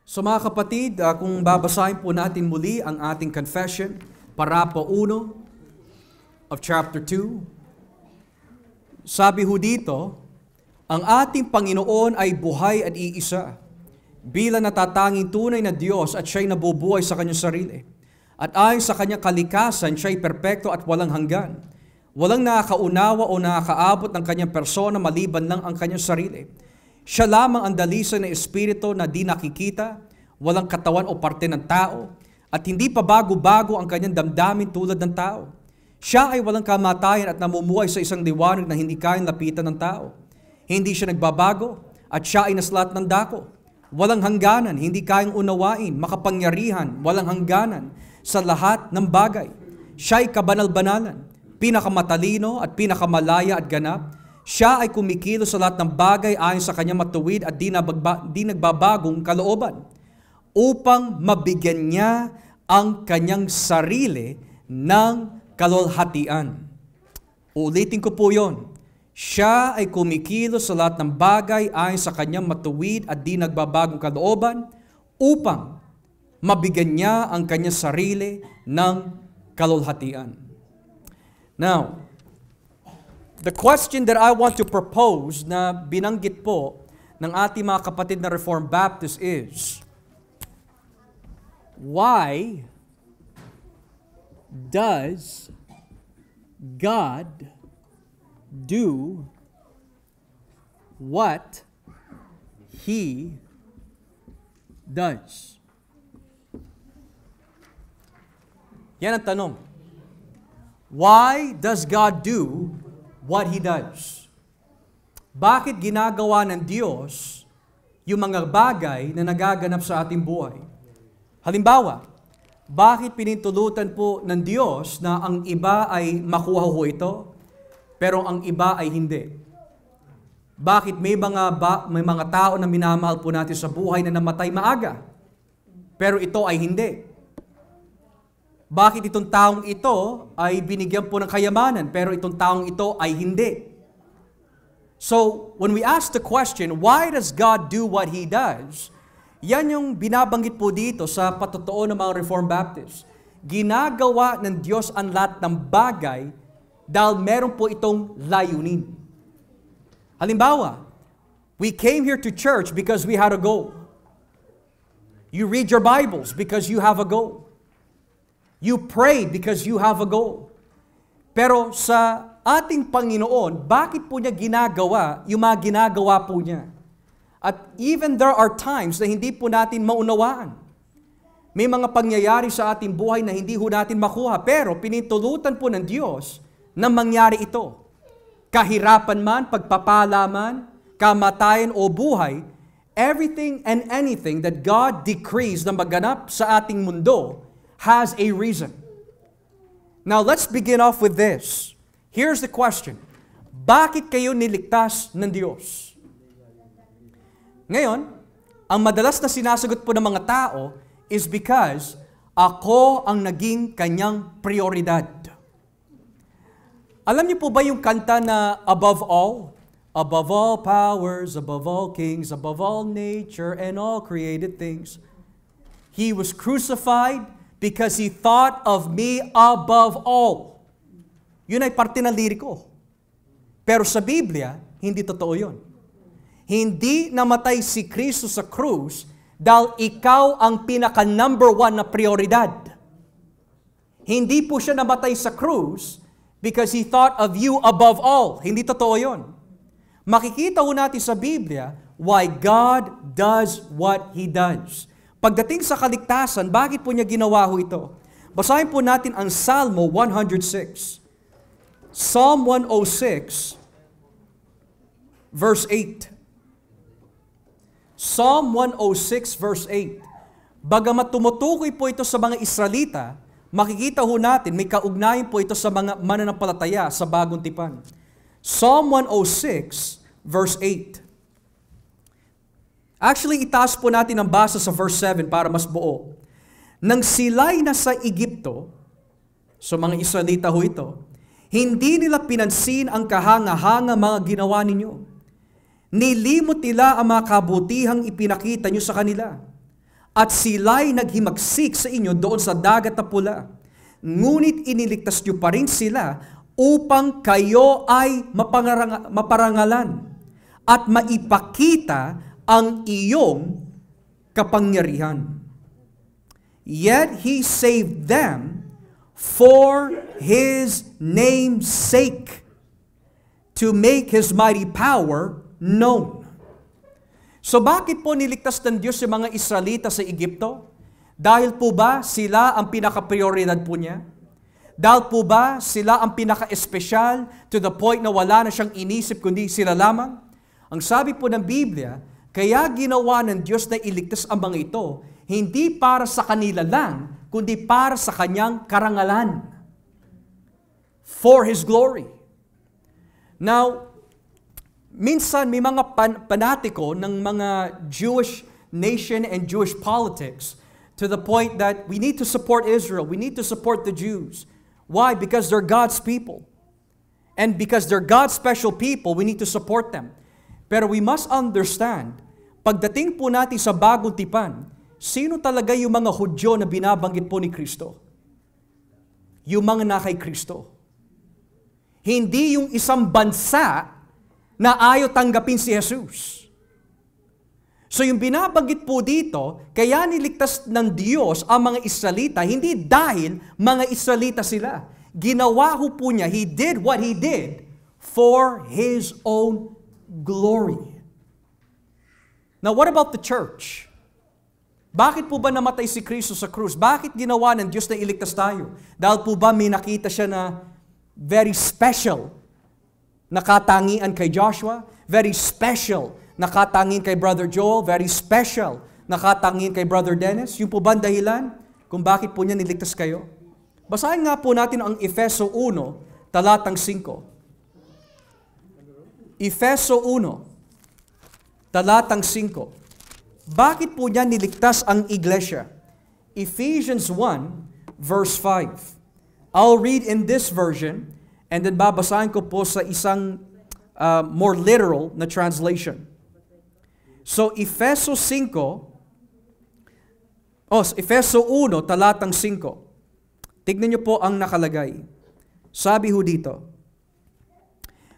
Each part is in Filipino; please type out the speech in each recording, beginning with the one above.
So mga kapatid, kung babasahin po natin muli ang ating confession, Parapa 1 of chapter 2, sabi ho dito, ang ating Panginoon ay buhay at iisa, bilang natatanging tunay na Diyos at siya'y nabubuhay sa kanyang sarili. At ayon sa kanyang kalikasan, siya'y perpekto at walang hanggan. Walang nakakaunawa o nakakaabot ng kanyang persona maliban lang ang kanyang sarili. Siya lamang ang dalisay na espiritu na di nakikita, walang katawan o parte ng tao, at hindi pa bago-bago ang kanyang damdamin tulad ng tao. Siya ay walang kamatayan at namumuhay sa isang liwanag na hindi kayang lapitan ng tao. Hindi siya nagbabago at siya ay naslat ng dako. Walang hangganan, hindi kayang unawain, makapangyarihan, walang hangganan sa lahat ng bagay. Siya ay kabanal-banalan, pinakamatalino at pinakamalaya at ganap. Siya ay kumikilos sa lahat ng bagay ayon sa kanyang matuwid at di nagbabagong kalooban, upang mabigyan niya ang kanyang sarili ng kalwalhatian. Ulitin ko po yon. Siya ay kumikilos sa lahat ng bagay ayon sa kanyang matuwid at di nagbabagong kalooban upang mabigyan niya ang kanyang sarili ng kalwalhatian. Now, the question that I want to propose na binanggit po ng ating mga kapatid na Reformed Baptist is, why does God do what He does? Yan ang tanong. Why does God do what He does? Bakit ginagawa ng Diyos yung mga bagay na nagaganap sa ating buhay? Halimbawa, bakit pinintulutan po ng Diyos na ang iba ay makuha ho ito, pero ang iba ay hindi? Bakit may mga tao na minamahal po natin sa buhay na namatay maaga, pero ito ay hindi? Bakit itong taong ito ay binigyan po ng kayamanan, pero itong taong ito ay hindi? So, when we ask the question, why does God do what He does? Yan yung binabanggit po dito sa patotoo ng mga Reformed Baptists. Ginagawa ng Diyos ang lahat ng bagay dahil meron po itong layunin. Halimbawa, we came here to church because we had a goal. You read your Bibles because you have a goal. You pray because you have a goal. Pero sa ating Panginoon, bakit po niya ginagawa yung mga ginagawa po niya? At even there are times na hindi po natin maunawaan. May mga pangyayari sa ating buhay na hindi ho natin makuha, pero pinintulutan po ng Diyos na mangyari ito. Kahirapan man, pagpapala man, kamatayan o buhay, everything and anything that God decrees na maganap sa ating mundo has a reason. Now, let's begin off with this. Here's the question. Bakit kayo niligtas ng Diyos? Ngayon, ang madalas na sinasagot po ng mga tao is because ako ang naging kanyang prioridad. Alam niyo po ba yung kanta na above all powers, above all kings, above all nature and all created things, He was crucified because He thought of me above all. Yun ay parte ng liriko. Pero sa Biblia, hindi totoo yun. Hindi namatay si Kristo sa krus dahil ikaw ang pinaka-number 1 na prioridad. Hindi po siya namatay sa krus because He thought of you above all. Hindi totoo yun. Makikita ho natin sa Biblia why God does what He does. Pagdating sa kaligtasan, bakit po niya ginawa ho ito? Basahin po natin ang Salmo 106. Psalm 106, verse 8. Psalm 106 verse 8. Bagamat tumutukoy po ito sa mga Israelita, makikita ho natin may kaugnayan po ito sa mga mananampalataya sa Bagong Tipan. Psalm 106 verse 8. Actually, itaas po natin ang basa sa verse 7 para mas buo. Nang sila'y nasa Egypto, so mga Israelita ho ito, hindi nila pinansin ang kahanga-hanga mga ginawa ninyo. Nilimot nila ang mga kabutihang ipinakita nyo sa kanila. at sila'y naghimagsik sa inyo doon sa dagat na pula. Ngunit iniligtas niyo pa rin sila upang kayo ay maparangalan at maipakita ang iyong kapangyarihan. Yet He saved them for His name's sake, to make His mighty power known. So bakit po niligtas ng Diyos yung mga Israelita sa Egypto? Dahil po ba sila ang pinaka-prioridad po niya? Dahil po ba sila ang pinaka-espesyal to the point na wala na siyang inisip kundi sila lamang? Ang sabi po ng Biblia, kaya ginawa ng Diyos na iligtas ang mga ito, hindi para sa kanila lang, kundi para sa kanyang karangalan. For His glory. Now, minsan may mga panatiko ng mga Jewish nation and Jewish politics to the point that we need to support Israel, we need to support the Jews. Why? Because they're God's people. And because they're God's special people, we need to support them. Pero we must understand, pagdating po natin sa bagong tipan, sino talaga yung mga Hudyo na binabanggit po ni Kristo? Yung mga na kay Kristo. Hindi yung isang bansa na ayaw tanggapin si Jesus. So yung binabanggit po dito, kaya niligtas ng Diyos ang mga Israelita, hindi dahil mga Israelita sila. Ginawa po niya, He did what He did for His own glory. Now what about the church? Bakit po ba namatay si Kristo sa krus? Bakit ginawa ng Diyos na iligtas tayo? Dahil po ba may nakita siya na very special na katangian kay Joshua? Very special na katangian kay Brother Joel? Very special na katangian kay Brother Dennis? Yung po ba ang dahilan kung bakit po niya niligtas kayo? Basahin nga po natin ang Efeso 1, talatang 5. Efeso 1, talatang 5. Bakit po niya niligtas ang iglesia? Ephesians 1, verse 5. I'll read in this version, and then babasahin ko po sa isang more literal na translation. So, Efeso 1, talatang 5. Tignan niyo po ang nakalagay. Sabi ho dito,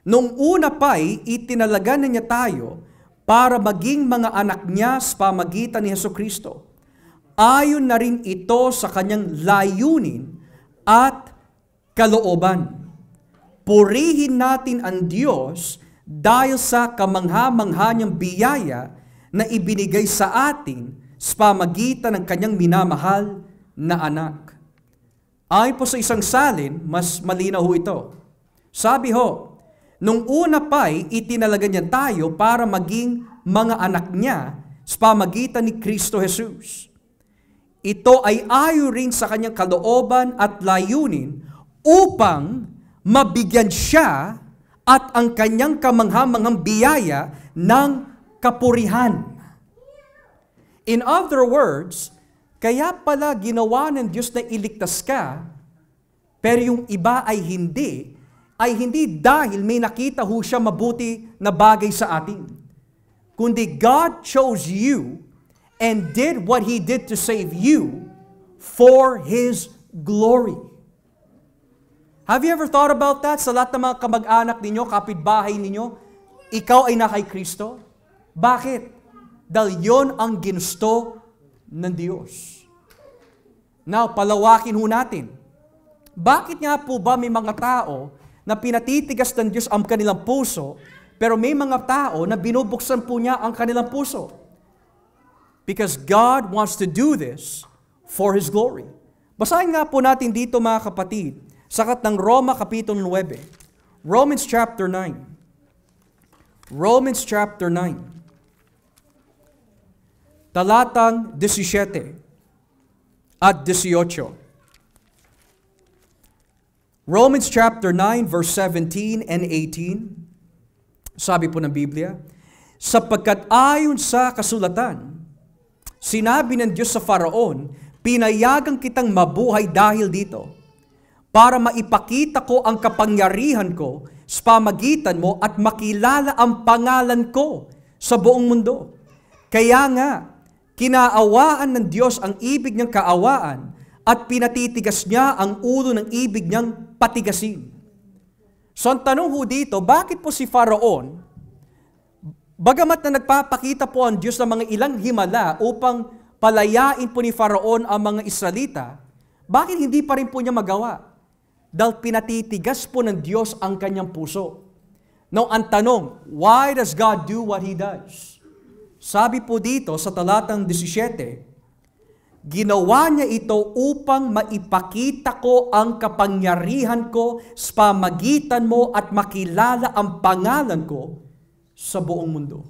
nung una pa'y itinalaga na niya tayo para maging mga anak niya sa pamagitan ni Hesukristo. Ayon na rin ito sa kanyang layunin at kalooban. Purihin natin ang Diyos dahil sa kamangha-mangha niyang biyaya na ibinigay sa atin sa pamagitan ng kanyang minamahal na anak. Ayon po sa isang salin, mas malinaw ho ito. Sabi ho, nung una pa'y itinalaga niya tayo para maging mga anak niya sa pamagitan ni Kristo Jesus. Ito ay ayon rin sa kanyang kalooban at layunin upang mabigyan siya at ang kanyang kamangha-manghang biyaya ng kapurihan. In other words, kaya pala ginawa ng Diyos na iligtas ka, pero yung iba ay hindi dahil may nakita ho siya mabuti na bagay sa atin. Kundi God chose you and did what He did to save you for His glory. Have you ever thought about that? Sa lahat ng mga kamag-anak ninyo, kapitbahay ninyo, ikaw ay na kay Kristo? Bakit? Dahil yon ang ginusto ng Diyos. Now, palawakin ho natin. Bakit nga po ba may mga tao na pinatitigas ng Diyos ang kanilang puso, pero may mga tao na binubuksan po niya ang kanilang puso? Because God wants to do this for His glory. Basahin nga po natin dito mga kapatid, sakat ng Roma Kapitulo 9. Romans chapter 9. Romans chapter 9. Talatang 17 at 18. Romans chapter 9 verse 17 and 18. Sabi po ng Biblia, sapagkat ayon sa kasulatan, sinabi ng Diyos sa Faraon, pinayagan kitang mabuhay dahil dito, para maipakita ko ang kapangyarihan ko sa pamagitan mo at makilala ang pangalan ko sa buong mundo. Kaya nga, Kinaawaan ng Diyos ang ibig niyang kaawaan at pinatitigas niya ang ulo ng ibig niyang patigasin. So ang tanong ho dito, bakit po si Faraon, bagamat na nagpapakita po ang Diyos ng mga ilang himala upang palayain po ni Faraon ang mga Israelita, bakit hindi pa rin po niya magawa? Dahil pinatitigas po ng Diyos ang kanyang puso. Now, ang tanong, why does God do what He does? Sabi po dito sa talatang 17, ginawa niya ito upang maipakita ko ang kapangyarihan ko sa pamagitan mo at makilala ang pangalan ko sa buong mundo.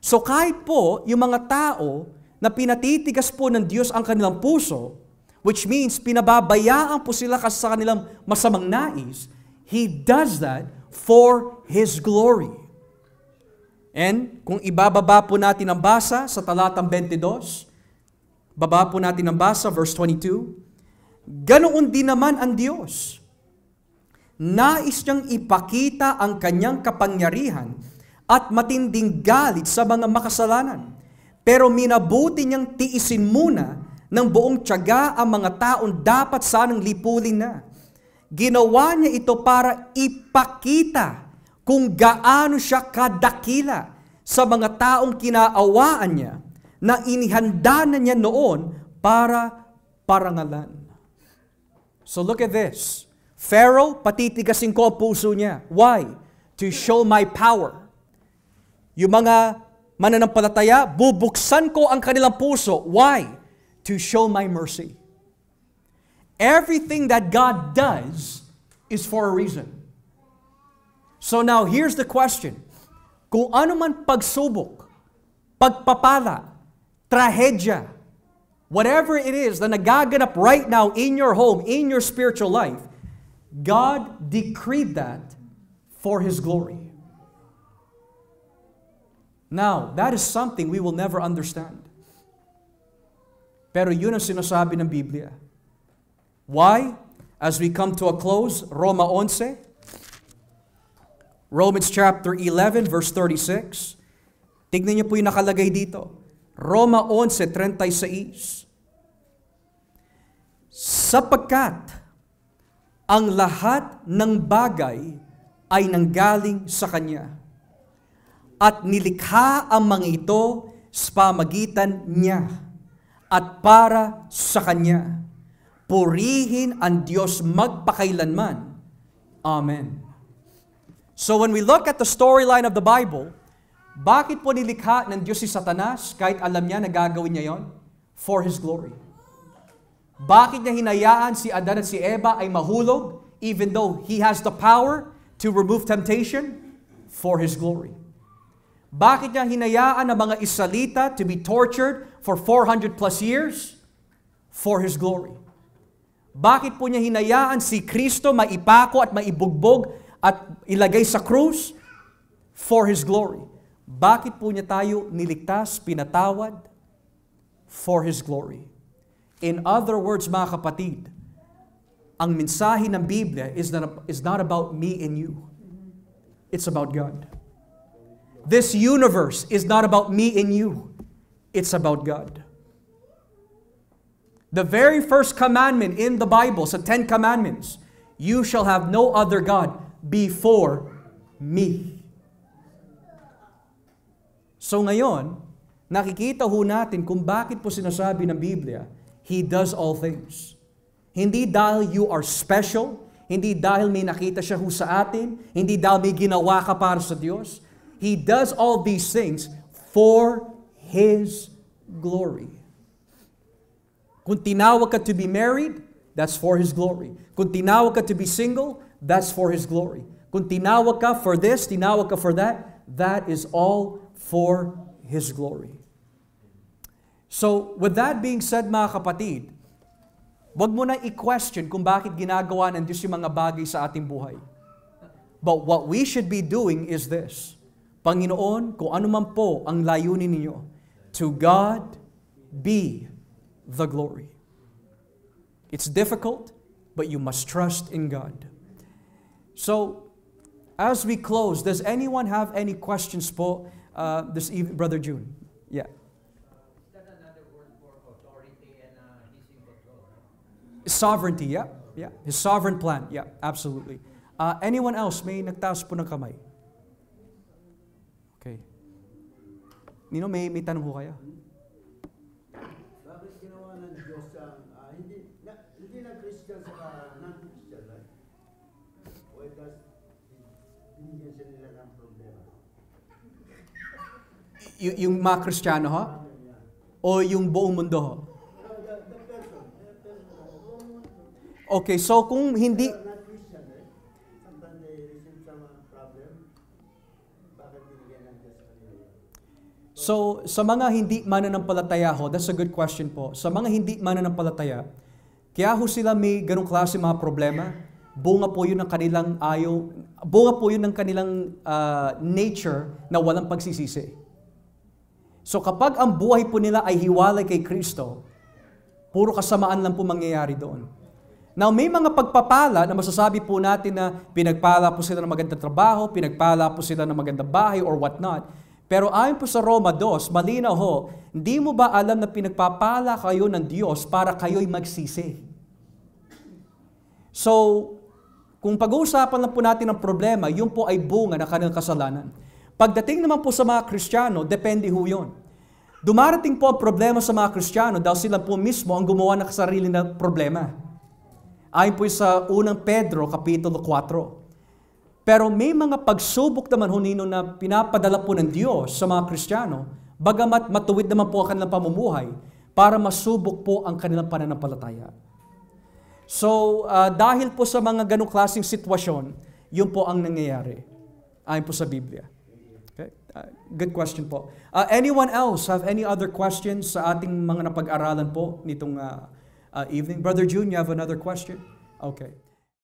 So kahit po yung mga tao na pinatitigas po ng Diyos ang kanilang puso, which means pinababayaan po sila kasi sa kanilang masamang nais, He does that for His glory. And kung ibababa po natin ang basa sa talatang 22, baba po natin ang basa, verse 22, ganoon din naman ang Diyos. Nais niyang ipakita ang kanyang kapangyarihan at matinding galit sa mga makasalanan. Pero minabuti niyang tiisin muna ng buong tiyaga ang mga taong dapat sanang lipulin na. Ginawa niya ito para ipakita kung gaano siya kadakila sa mga taong kinaawaan niya na inihanda na niya noon para parangalan. So look at this. Pharaoh, patitigasin ko ang puso niya. Why? To show my power. Yung mga mananampalataya, bubuksan ko ang kanilang puso. Why? To show my mercy. Everything that God does is for a reason. So now, here's the question. Kung ano man pagsubok, pagpapala, trahedya, whatever it is na nagaganap right now in your home, in your spiritual life, God decreed that for His glory. Now, that is something we will never understand. Pero yun ang sinasabi ng Biblia. Why? As we come to a close, Roma 11, Romans chapter 11, verse 36. Tignan niyo po yung nakalagay dito. Roma 11:36. Sapagkat ang lahat ng bagay ay nanggaling sa Kanya at nilikha ang mga ito sa pamagitan niya at para sa Kanya. Purihin ang Diyos magpakailanman. Amen. So when we look at the storyline of the Bible, bakit po nilikha ng Diyos si Satanas kahit alam niya na gagawin niya yon? For His glory. Bakit niya hinayaan si Adan at si Eva ay mahulog even though He has the power to remove temptation? For His glory. Bakit niya hinayaan ang mga Israelita to be tortured for 400 plus years? For His glory. Bakit po niya hinayaan si Kristo maipako at maibugbog at ilagay sa krus? For His glory. Bakit po niya tayo niligtas, pinatawad? For His glory. In other words, mga kapatid, ang mensahe ng Biblia is not about me and you. It's about God. This universe is not about me and you. It's about God. The very first commandment in the Bible, sa 10 Commandments, you shall have no other God before me. So ngayon, nakikita ho natin kung bakit po sinasabi ng Biblia, He does all things. Hindi dahil you are special, hindi dahil may nakita siya ho sa atin, hindi dahil may ginawa ka para sa Diyos. He does all these things for His glory. Kung tinawag ka to be married, that's for His glory. Kung tinawag ka to be single, that's for His glory. Kung tinawag ka for this, tinawag ka for that, that is all for His glory. So, with that being said, mga kapatid, wag mo na i-question kung bakit ginagawa ng Diyos yung mga bagay sa ating buhay. But what we should be doing is this. Panginoon, kung ano man po ang layunin ninyo, to God be the glory. It's difficult, but you must trust in God. So, as we close, does anyone have any questions po this evening? Brother June? Yeah. Sovereignty, yeah. Yeah. His sovereign plan, yeah, absolutely. Anyone else? May nagtaas po ng kamay. Okay. Nino, may tanong ho kayo? Bakit ginawa ng Diyos ang hindi na Christian sa non-Christian, right? Why does binigyan siya nila ng problema? Yung mga Kristiyano ho? O yung buong mundo ho? The person. Okay, so kung hindi... Not Christian, right? Sometimes they receive some problem. Bakit binigyan ng Diyos kanila? So, sa mga hindi mananampalataya ho, that's a good question po. Sa mga hindi mananampalataya, kaya ho sila may ganong klase mga problema, bunga po yun ng kanilang ayaw, bunga po yun ng kanilang nature na walang pagsisisi. So kapag ang buhay po nila ay hiwalay kay Kristo, puro kasamaan lang po mangyayari doon. Now, may mga pagpapala na masasabi po natin na pinagpala po sila ng magandang trabaho, pinagpala po sila ng magandang bahay or whatnot. Pero ayon po sa Roma 2, malinaw ho, hindi mo ba alam na pinagpapala kayo ng Diyos para kayo'y magsisi? So, kung pag-uusapan lang po natin ang problema, yun po ay bunga ng kanilang kasalanan. Pagdating naman po sa mga Kristiyano, depende ho yun. Dumarating po ang problema sa mga Kristiyano dahil sila po mismo ang gumawa ng sarili na problema. Ayon po sa unang Pedro, Kapitulo 4. Pero may mga pagsubok naman hunino na pinapadala po ng Diyos sa mga Kristiyano, bagamat matuwid naman po ang kanilang pamumuhay, para masubok po ang kanilang pananampalataya. So, dahil po sa mga ganong klaseng sitwasyon, yun po ang nangyayari. Ayon po sa Biblia. Okay? Good question po. Anyone else have any other questions sa ating mga napag-aralan po nitong evening? Brother June, you have another question? Okay.